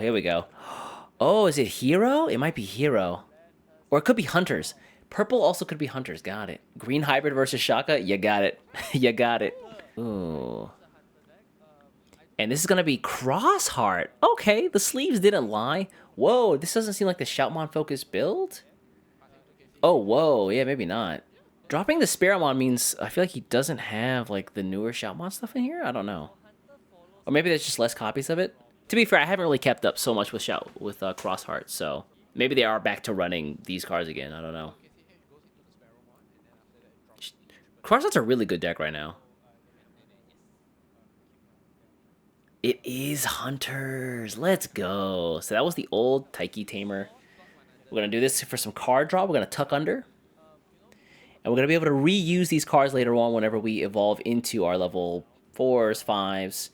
here we go. Oh, is it Hero? It might be Hero. Or it could be Hunters. Purple also could be Hunters. Got it. Green Hybrid versus Shaka. You got it. You got it. Ooh. And this is going to be Crossheart. Okay, the sleeves didn't lie. Whoa, this doesn't seem like the Shoutmon focused build. Oh, whoa. Yeah, maybe not. Dropping the Sparamon means I feel like he doesn't have like the newer Shoutmon stuff in here. I don't know. Or maybe there's just less copies of it. To be fair, I haven't really kept up so much with Crossheart, so maybe they are back to running these cards again. I don't know. Crossheart's a really good deck right now. It is Hunters. Let's go. So that was the old Taiki Tamer. We're going to do this for some card draw. We're going to tuck under. And we're going to be able to reuse these cards later on whenever we evolve into our level 4s, 5s,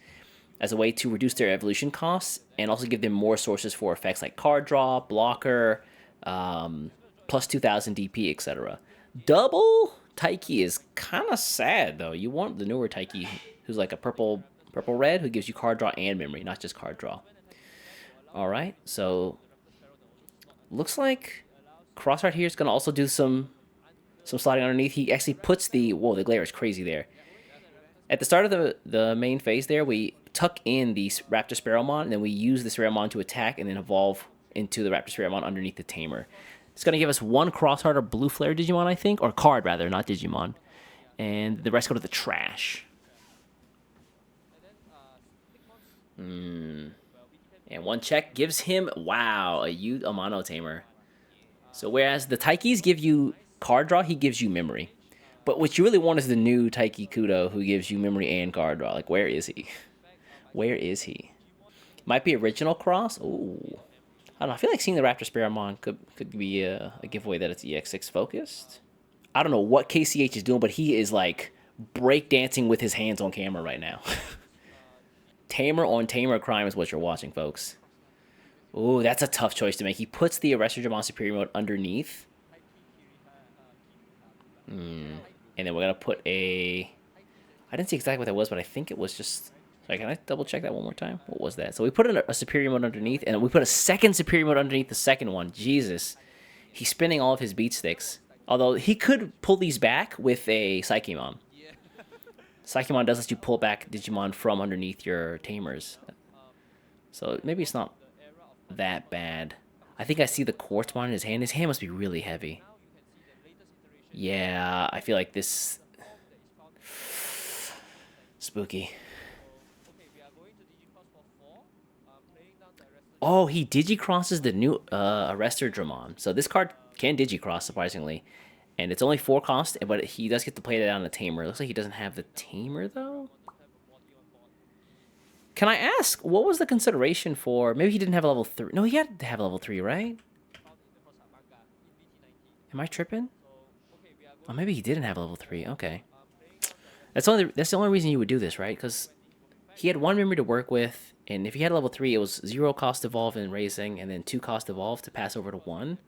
as a way to reduce their evolution costs and also give them more sources for effects like card draw, blocker, plus 2000 DP, etc. Double Taiki is kind of sad, though. You want the newer Taiki, who's like a purple red, who gives you card draw and memory, not just card draw. All right, so looks like Crossheart here is going to also do some sliding underneath. He actually puts the... Whoa, the glare is crazy there. At the start of the main phase there, we tuck in the Raptor Sparrowmon, and then we use the Sparrowmon to attack and then evolve into the Raptor Sparrowmon underneath the Tamer. It's going to give us one Crossheart or Blue Flare Digimon, I think, or card rather, not Digimon. And the rest go to the trash. And one check gives him, wow, a Mono Tamer. So whereas the Taikis give you card draw, he gives you memory. But what you really want is the new Taiki Kudo, who gives you memory and card draw. Like, where is he? Where is he? Might be original cross. Ooh. I don't know. I feel like seeing the Raptor Sparrowmon could be a giveaway that it's EX6 focused. I don't know what KCH is doing, but he is like breakdancing with his hands on camera right now. Tamer on Tamer crime is what you're watching, folks. Ooh, that's a tough choice to make. He puts the Arrestor Dramon Superior Mode underneath. And then we're going to put a... I didn't see exactly what that was, but I think it was just... Sorry, can I double check that one more time? What was that? So we put a Superior Mode underneath, and we put a second Superior Mode underneath the second one. Jesus. He's spinning all of his beat sticks. Although, he could pull these back with a Psychemon. Psychemon does let you pull back Digimon from underneath your Tamers. So maybe it's not that bad. I think I see the Quartzmon in his hand. His hand must be really heavy. Yeah, I feel like this... Spooky. Oh, he Digicrosses the new Arrestor Dramon. So this card can Digicross, surprisingly. And it's only 4 cost, but he does get to play that on the Tamer. It looks like he doesn't have the Tamer, though. Can I ask, what was the consideration for... Maybe he didn't have a level 3. No, he had to have a level 3, right? Am I tripping? Oh, maybe he didn't have a level 3. Okay. That's the only reason you would do this, right? Because he had 1 memory to work with, and if he had a level 3, it was 0 cost evolve in raising, and then 2 cost evolve to pass over to 1.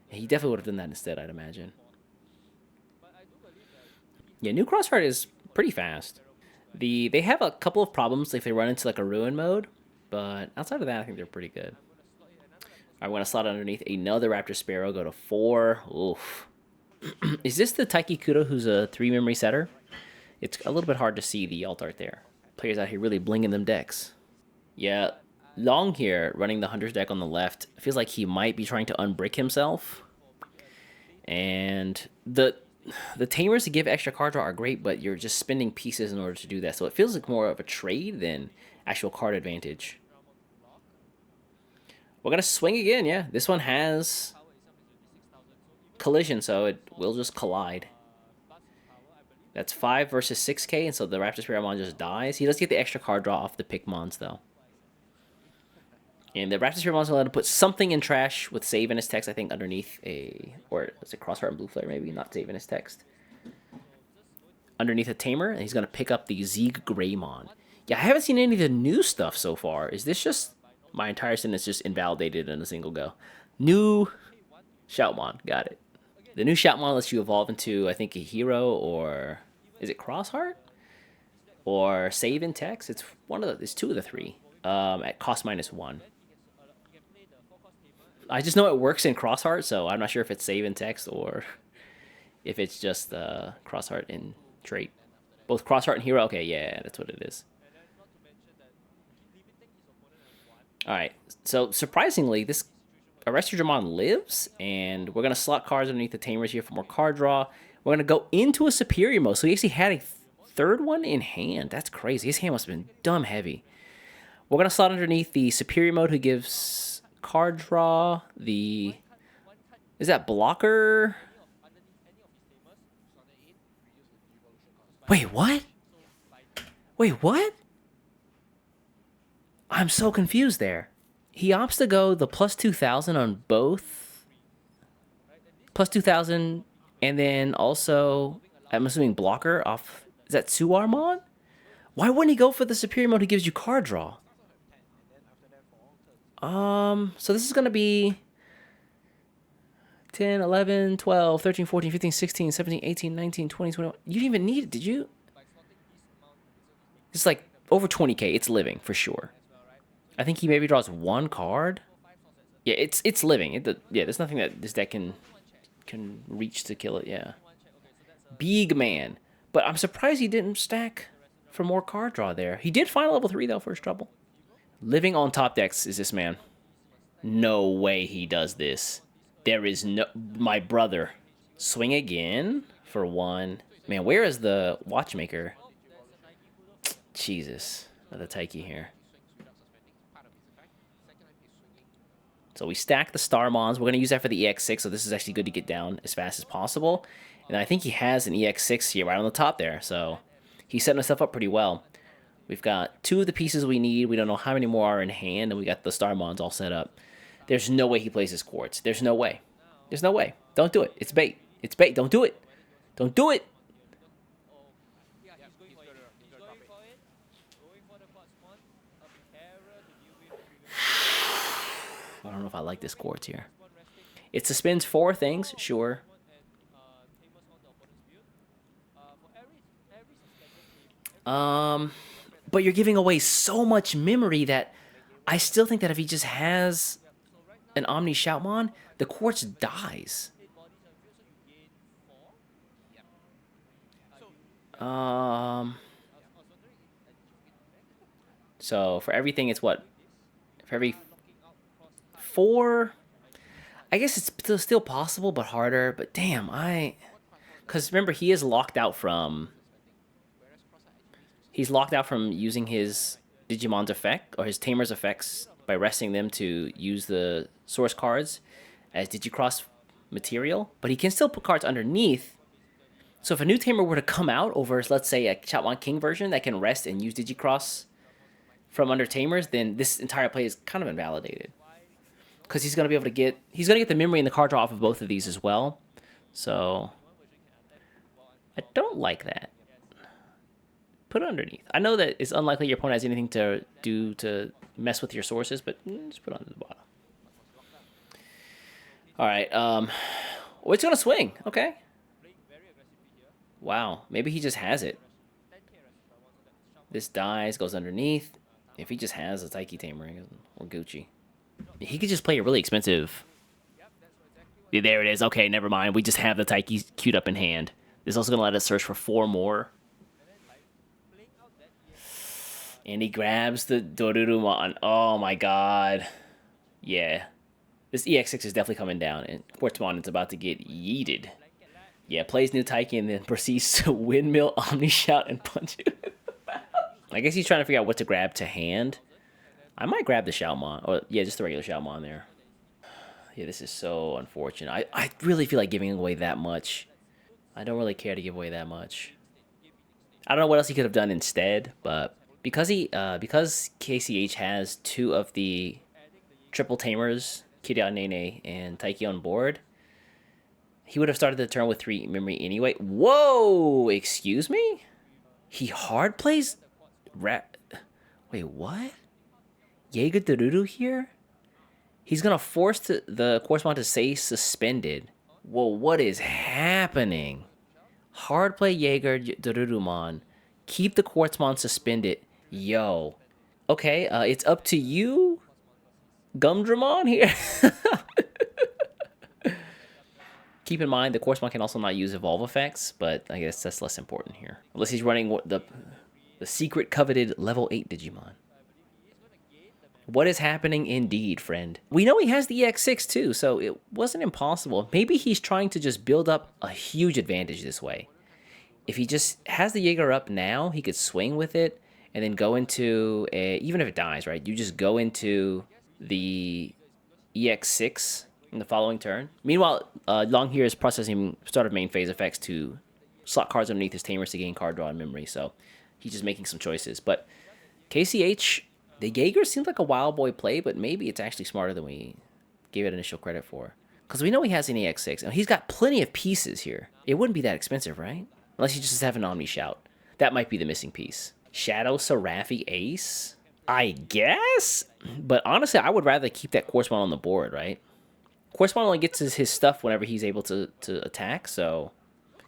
He definitely would have done that instead, I'd imagine. Yeah, new Crossheart is pretty fast. They have a couple of problems if they run into like a ruin mode, but outside of that, I think they're pretty good. I'm going to slot underneath another Raptor Sparrow, go to 4. Oof. Is this the Taiki Kudo who's a 3 memory setter? It's a little bit hard to see the alt art there. Players out here really blinging them decks. Yeah, Long here, running the Hunter's deck on the left, feels like he might be trying to unbrick himself. And the Tamers to give extra card draw are great, but you're just spending pieces in order to do that. So it feels like more of a trade than actual card advantage. We're going to swing again, yeah. This one has collision, so it will just collide. That's 5 versus 6k, and so the Raptor Sparrowmon just dies. He does get the extra card draw off the Pikmons, though. And the Raptor Sparrowmon's allowed to put something in trash with save in his text, I think, underneath a... Or is it Crossheart and Blue Flare, maybe? Not save in his text. Underneath a Tamer, and he's going to pick up the Zeeg Greymon. Yeah, I haven't seen any of the new stuff so far. Is this just... My entire sentence just invalidated in a single go. New Shoutmon. Got it. The new Shoutmon lets you evolve into, I think, a hero or... Is it Crossheart? Or save in text? It's 2 of the 3. At cost -1. I just know it works in Crossheart, so I'm not sure if it's save in text or if it's just Crossheart in trait. Both Crossheart and Hero. Okay, yeah, that's what it is. All right. So surprisingly, this Arrestor Dramon lives, and we're gonna slot cards underneath the Tamers here for more card draw. We're gonna go into a superior mode. So he actually had a third one in hand. That's crazy. His hand must have been dumb heavy. We're gonna slot underneath the superior mode, who gives card draw. The is that blocker? Wait, what? Wait, what? I'm so confused there. He opts to go the plus 2,000 on both. Plus 2,000, and then also, I'm assuming blocker off. Is that Suarmon? Why wouldn't he go for the superior mode who gives you card draw? So this is going to be 10, 11, 12, 13, 14, 15, 16, 17, 18, 19, 20, 21. You didn't even need it, did you? It's like over 20k. It's living for sure. I think he maybe draws one card. Yeah, it's living. Yeah, there's nothing that this deck can reach to kill it. Yeah, big man. But I'm surprised he didn't stack for more card draw there. He did find level 3 though for his trouble. Living on top decks is this man. No way he does this. There is no... My brother. Swing again for 1. Man, where is the watchmaker? Jesus. Another Taiki here. So we stack the Starmons. We're going to use that for the EX6, so this is actually good to get down as fast as possible. And I think he has an EX6 here right on the top there, so he's setting himself up pretty well. We've got 2 of the pieces we need. We don't know how many more are in hand, and we got the Starmons all set up. There's no way he plays his Quartz. There's no way. There's no way. Don't do it. It's bait. It's bait. Don't do it. Don't do it. I don't know if I like this Quartz here. It suspends 4 things, sure. But you're giving away so much memory that I still think that if he just has an Omni Shoutmon, the Quartz dies. So for everything, it's what? For every 4, I guess it's still possible, but harder. But damn, because remember, he is locked out from... He's locked out from using his Digimon's effect, or his Tamer's effects, by resting them to use the source cards as Digicross material. But he can still put cards underneath. So if a new Tamer were to come out over, let's say, a Shoutmon King version that can rest and use Digicross from under Tamers, then this entire play is kind of invalidated. Because he's going to be able to get... He's going to get the memory and the card draw off of both of these as well. So I don't like that. Put it underneath. I know that it's unlikely your opponent has anything to do to mess with your sources, but just put it on the bottom. All right. Oh, it's going to swing. Okay. Wow. Maybe he just has it. This dies, goes underneath. If he just has a Taiki Tamer, we're Gucci. He could just play a really expensive... There it is. Okay, never mind. We just have the Taiki queued up in hand. This is also going to let us search for 4 more. And he grabs the Dorurumon. Oh my god. Yeah. This EX6 is definitely coming down, and Quartzmon is about to get yeeted. Yeah, plays new Taiki and then proceeds to windmill, Omni Shout, and punch it. I guess he's trying to figure out what to grab to hand. I might grab the Shoutmon. Or, yeah, just the regular Shoutmon there. Yeah, this is so unfortunate. I really feel like giving away that much. I don't really care to give away that much. I don't know what else he could have done instead, but because KCH has 2 of the triple Tamers, Kirya Nene and Taiki on board, he would have started the turn with 3 memory anyway. Whoa! Excuse me? He hard plays... Wait, what? Jaeger Doruru here? He's gonna force the Quartzmon to say suspended. Whoa, what is happening? Hard play Jaeger Dorurumon. Keep the Quartzmon suspended. Yo. Okay, it's up to you, Gumdramon here. Keep in mind, the Corpsmon can also not use evolve effects, but I guess that's less important here. Unless he's running the secret coveted level 8 Digimon. What is happening indeed, friend? We know he has the EX6 too, so it wasn't impossible. Maybe he's trying to just build up a huge advantage this way. If he just has the Jaeger up now, he could swing with it and then go into even if it dies, right? You just go into the EX6 in the following turn. Meanwhile, Long here is processing start of main phase effects to slot cards underneath his tamers to gain card draw and memory, so he's just making some choices. But KCH, the Jaeger seems like a wild boy play, but maybe it's actually smarter than we gave it initial credit for. Because we know he has an EX6, and he's got plenty of pieces here. It wouldn't be that expensive, right? Unless you just have an Omni Shout. That might be the missing piece. Shadow Seraphi Ace? I guess? But honestly, I would rather keep that Corpsmon on the board, right? Corpsmon only gets his stuff whenever he's able to attack, so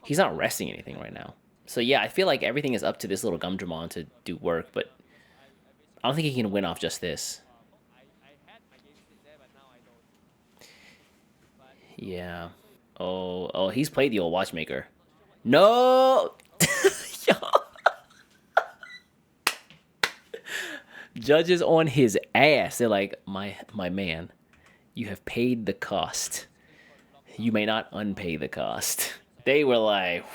he's not resting anything right now. So yeah, I feel like everything is up to this little Gumdramon to do work, but I don't think he can win off just this. Yeah. Oh, he's played the old Watchmaker. No! Judges on his ass. They're like, my man, you have paid the cost. You may not unpay the cost. They were like,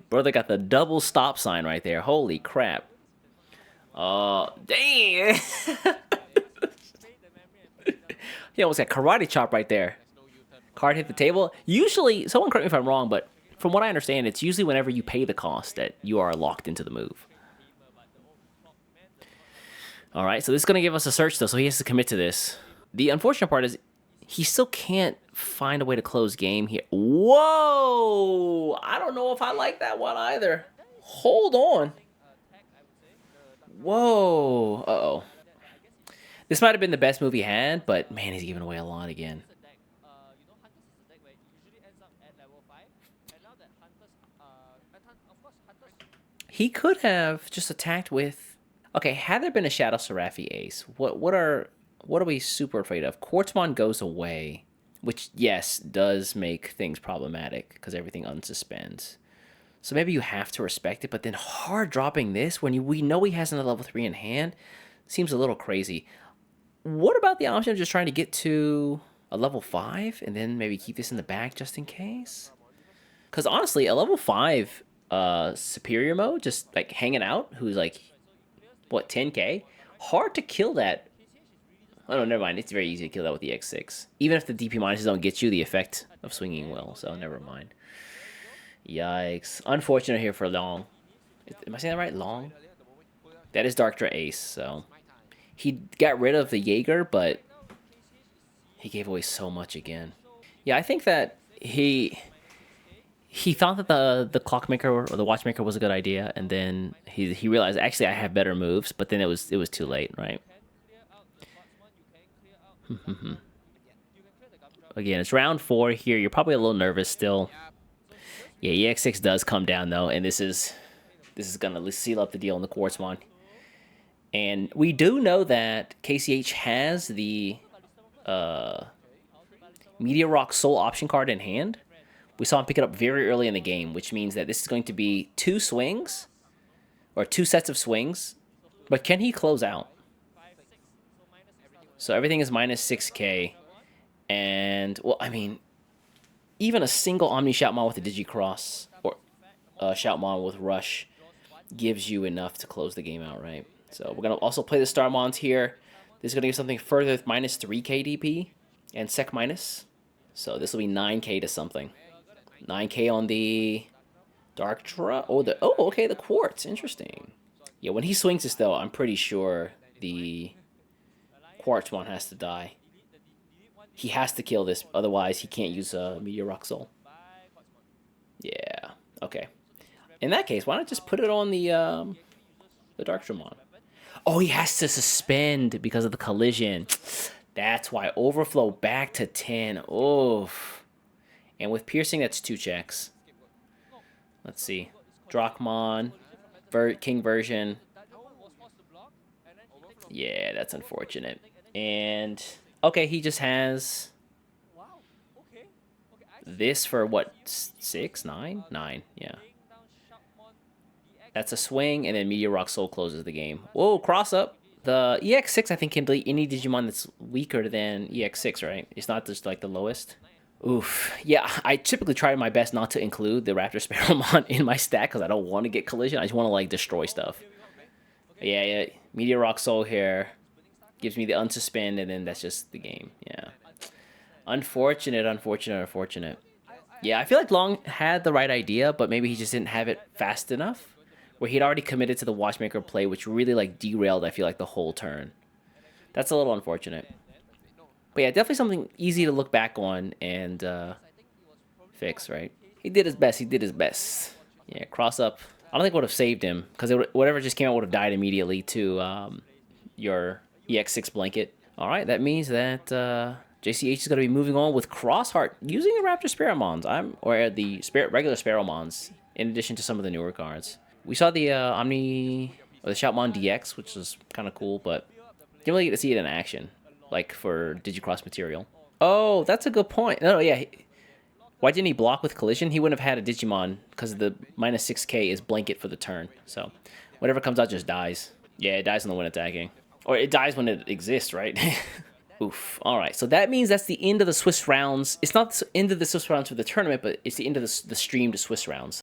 brother got the double stop sign right there. Holy crap. Dang. He almost got karate chop right there. Card hit the table. Usually, someone correct me if I'm wrong, but from what I understand, it's usually whenever you pay the cost that you are locked into the move. All right, so this is going to give us a search, though, so he has to commit to this. The unfortunate part is he still can't find a way to close game here. Whoa! I don't know if I like that one either. Hold on. Whoa. Uh-oh. This might have been the best move he had, but man, he's giving away a lot again. He could have just attacked with... Okay, had there been a Shadow Seraphi Ace, what are we super afraid of? Quartzmon goes away, which, yes, does make things problematic because everything unsuspends. So maybe you have to respect it, but then hard dropping this when we know he has another level 3 in hand seems a little crazy. What about the option of just trying to get to a level 5 and then maybe keep this in the back just in case? Because honestly, a level 5 superior mode, just like hanging out, who's like, what, 10k? Hard to kill that. Oh no, never mind. It's very easy to kill that with the X6. Even if the DP minuses don't get you the effect of swinging will, so never mind. Yikes. Unfortunate here for Long. Am I saying that right? Long? That is Darktra Ace, so... He got rid of the Jaeger, but he gave away so much again. Yeah, I think that he thought that the Clockmaker or the Watchmaker was a good idea, and then he realized, actually, I have better moves, but then it was too late, right? Again, it's round 4 here. You're probably a little nervous still. Yeah, EX6 does come down, though, and this is going to seal up the deal in the Quartzmon. And we do know that KCH has the Meteor Rock Soul option card in hand. We saw him pick it up very early in the game, which means that this is going to be 2 swings, or 2 sets of swings. But can he close out? So everything is minus 6k. And, well, I mean, even a single Omni Shoutmon with a Digicross, or Shoutmon with Rush, gives you enough to close the game out, right? So we're going to also play the Starmons here. This is going to give something further with minus 3k DP and sec minus. So this will be 9k to something. 9k on the Darktra. Oh, okay, the Quartz. Interesting. Yeah, when he swings this, though, I'm pretty sure the Quartzmon has to die. He has to kill this, otherwise he can't use Meteor Rock Soul. Yeah, okay. In that case, why not just put it on the Darktramon? Oh, he has to suspend because of the collision. That's why. Overflow back to 10. Oof. And with piercing, that's 2 checks. Let's see. Drachmon. King version. Yeah, that's unfortunate. And okay, he just has this for what, 6, 9, 9. Yeah, that's a swing, and then Meteor Rock Soul closes the game. Whoa, cross up. The EX6 I think can delete any Digimon that's weaker than EX6, right? It's not just like the lowest. Oof. Yeah, I typically try my best not to include the Raptor Sparrowmon in my stack because I don't want to get collision. I just want to like destroy stuff. But yeah, yeah. Meteor Rock Soul here gives me the unsuspend, and then that's just the game. Yeah. Unfortunate, unfortunate, unfortunate. Yeah, I feel like Long had the right idea, but maybe he just didn't have it fast enough. Where he'd already committed to the Watchmaker play, which really like derailed, I feel like, the whole turn. That's a little unfortunate. But yeah, definitely something easy to look back on and fix, right? He did his best. He did his best. Yeah, cross up. I don't think it would have saved him because whatever just came out would have died immediately to your EX6 blanket. All right, that means that JCH is going to be moving on with Crossheart using the Raptor Sparrowmons. Or the regular Sparrowmons in addition to some of the newer cards. We saw the Omni or the Shoutmon DX, which was kind of cool, but didn't really get to see it in action, like for Digicross material. Oh, that's a good point. No, yeah. Why didn't he block with collision? He wouldn't have had a Digimon because the minus 6k is blanket for the turn. So whatever comes out just dies. Yeah, it dies on the when attacking. Or it dies when it exists, right? Oof. All right. So that means that's the end of the Swiss rounds. It's not the end of the Swiss rounds for the tournament, but it's the end of the streamed Swiss rounds.